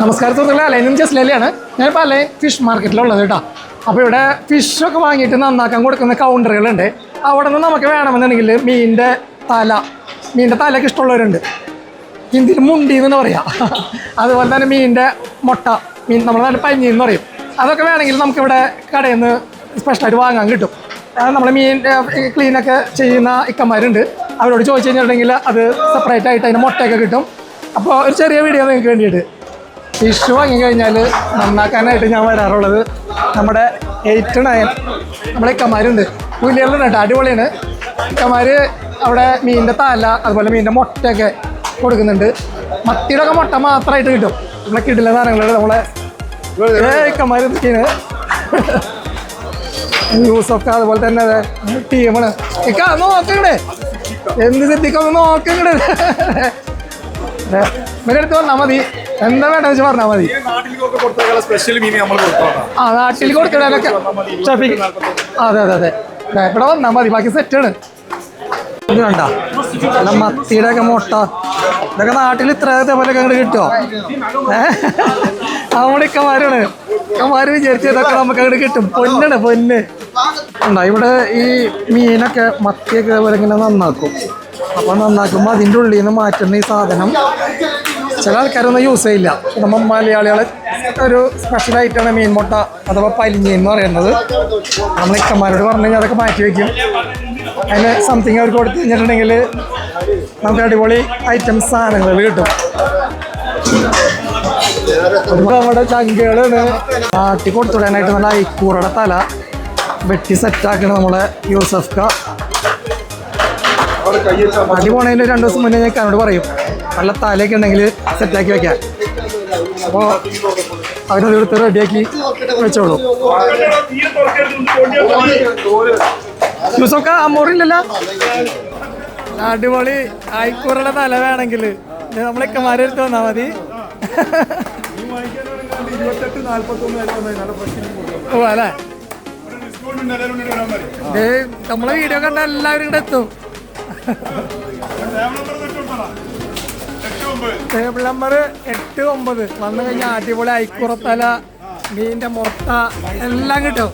നമസ്കാരം സുഹൃത്തുക്കളെ, അലൈനും ജസ്ലയാണ്. ഞാനിപ്പോൾ അലൈൻ ഫിഷ് മാർക്കറ്റിലുള്ളത് കേട്ടോ. അപ്പോൾ ഇവിടെ ഫിഷൊക്കെ വാങ്ങിയിട്ട് നന്നാക്കാൻ കൊടുക്കുന്ന കൗണ്ടറുകളുണ്ട്. അവിടെ നിന്ന് നമുക്ക് വേണമെന്നുണ്ടെങ്കിൽ മീനിൻ്റെ തലയൊക്കെ ഇഷ്ടമുള്ളവരുണ്ട്. ഹിന്ദിയിൽ മുണ്ടി എന്ന് പറയാം. അതുപോലെ തന്നെ മീനിൻ്റെ മുട്ട, നമ്മുടെ നാട്ടിൽ പഞ്ഞി എന്ന് പറയും. അതൊക്കെ വേണമെങ്കിൽ നമുക്കിവിടെ കടയിൽ നിന്ന് സ്പെഷ്യലായിട്ട് വാങ്ങാൻ കിട്ടും. നമ്മൾ മീൻ ക്ലീനൊക്കെ ചെയ്യുന്ന ഇക്കന്മാരുണ്ട്. അവരോട് ചോദിച്ചു കഴിഞ്ഞിട്ടുണ്ടെങ്കിൽ അത് സെപ്പറേറ്റ് ആയിട്ട് അതിൻ്റെ മുട്ടയൊക്കെ കിട്ടും. അപ്പോൾ ഒരു ചെറിയ വീഡിയോ നിങ്ങൾക്ക് വേണ്ടിയിട്ട് ഫിഷ് വാങ്ങിക്കഴിഞ്ഞാൽ നന്നാക്കാനായിട്ട് ഞാൻ വരാറുള്ളത് നമ്മുടെ 8, 9 നമ്മുടെ ഇക്കന്മാരുണ്ട്. പുലികളുണ്ട് കേട്ടോ, അടിപൊളിയാണ്. ഇക്കന്മാർ അവിടെ മീനിൻ്റെ തല അതുപോലെ മീനിൻ്റെ മുട്ടയൊക്കെ കൊടുക്കുന്നുണ്ട്. മത്തിയുടെ ഒക്കെ മുട്ട മാത്രമായിട്ട് കിട്ടും. നമ്മളെ കിടില സാധനങ്ങളുണ്ട്. നമ്മളെ ഇക്കന്മാർ ഇതൊക്കെയാണ്. യൂസൊക്കെ അതുപോലെ തന്നെ ടീമാണ്. ഇക്ക നോക്കങ്ങടെ എന്ത് ശ്രദ്ധിക്കൊന്ന് നോക്കങ്ങടെ. ഇവരെ അടുത്ത് വന്നാൽ മതി, എന്താ വേണ്ട വെച്ച് പറഞ്ഞാൽ മതി. ആ നാട്ടിൽ കൊടുത്തിടാനൊക്കെ അതെ അതെ അതെ ഇവിടെ വന്നാൽ മതി, ബാക്കി സെറ്റാണ്. ഇത് വേണ്ട അല്ല മത്തിയുടെ ഒക്കെ മുട്ട ഇതൊക്കെ നാട്ടിൽ ഇത്രത്തെ പോലെയൊക്കെ അങ്ങോട്ട് കിട്ടുമോ? നമ്മുടെ ഇക്കന്മാരാണ്. ഇക്കന്മാർ വിചാരിച്ച് ഇതൊക്കെ നമുക്ക് അങ്ങോട്ട് കിട്ടും. പൊന്നാണ് പൊന്ന്. ഉണ്ടോ ഇവിടെ ഈ മീനൊക്കെ മത്തിയൊക്കെ ഇതുപോലെ ഇങ്ങനെ നന്നാക്കും. അപ്പോൾ നന്നാക്കുമ്പോൾ അതിൻ്റെ ഉള്ളിൽ നിന്ന് മാറ്റുന്ന ഈ സാധനം ചില ആൾക്കാരൊന്നും യൂസ് ചെയ്യില്ല. നമ്മൾ മലയാളികളെ ഒരു സ്പെഷ്യലായിട്ടാണ് മീൻ മുട്ട അഥവാ പലിഞ്ഞി എന്ന് പറയുന്നത്. നമ്മൾ ഇക്കന്മാരോട് പറഞ്ഞു കഴിഞ്ഞാൽ അതൊക്കെ മാറ്റി വയ്ക്കും. അതിന് സംതിങ് അവർക്ക് കൊടുത്തു കഴിഞ്ഞിട്ടുണ്ടെങ്കിൽ നമുക്ക് അടിപൊളി ഐറ്റംസ് സാധനങ്ങൾ കിട്ടും. അതിപ്പോൾ നമ്മുടെ ചങ്കകളാണ് നാട്ടി കൊടുത്തുവിടാനായിട്ട് നല്ല ഐക്കൂറുടെ തല വെട്ടി സെറ്റാക്കണം നമ്മളെ യൂസഫ് ക. അടി പോണതിൻ്റെ 2 ദിവസം മുന്നേ ഞാൻ എന്നോട് പറയും നല്ല തലയൊക്കെ ഉണ്ടെങ്കിൽ സെറ്റാക്കി വെക്കാൻ. അപ്പോൾ അവരത് എടുത്ത് റെഡിയാക്കി വെച്ചോളൂ. യൂസഫ് ക അമ്മൂറില്ലല്ലോ. അടിപൊളി ഐക്കൂറുടെ തല വേണമെങ്കിൽ നമ്മളൊക്കെ എടുത്ത് വന്നാൽ മതി. ഓ അല്ലേ, നമ്മളെ വീഡിയോ കണ്ട എല്ലാവരും ഇവിടെ എത്തും. ടേബിൾ നമ്പർ 8, 9 വന്നു കഴിഞ്ഞാൽ അടിപൊളി ഐക്കൂറത്തല മീനിൻ്റെ മുട്ട എല്ലാം കിട്ടും.